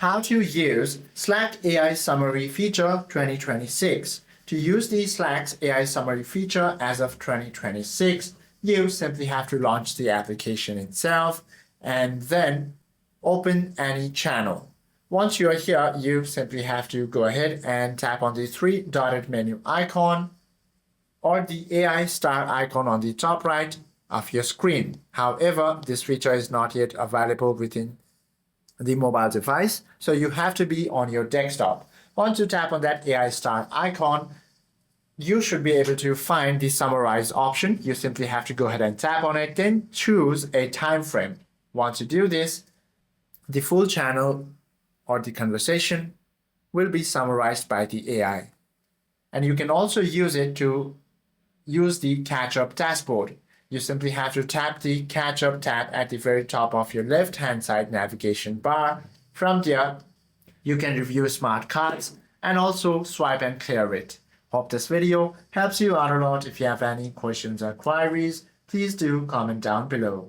How to use Slack AI Summary Feature 2026. To use the Slack's AI Summary feature as of 2026, you simply have to launch the application itself and then open any channel. Once you are here, you simply have to go ahead and tap on the three dotted menu icon or the AI star icon on the top right of your screen. However, this feature is not yet available within the mobile device, so you have to be on your desktop. Once you tap on that AI star icon, you should be able to find the summarize option. You simply have to go ahead and tap on it, then choose a time frame. Once you do this, the full channel or the conversation will be summarized by the AI. And you can also use it to use the catch-up dashboard. You simply have to tap the catch-up tab at the very top of your left-hand side navigation bar. From there, you can review smart cards and also swipe and clear it. Hope this video helps you out a lot. If you have any questions or queries, please do comment down below.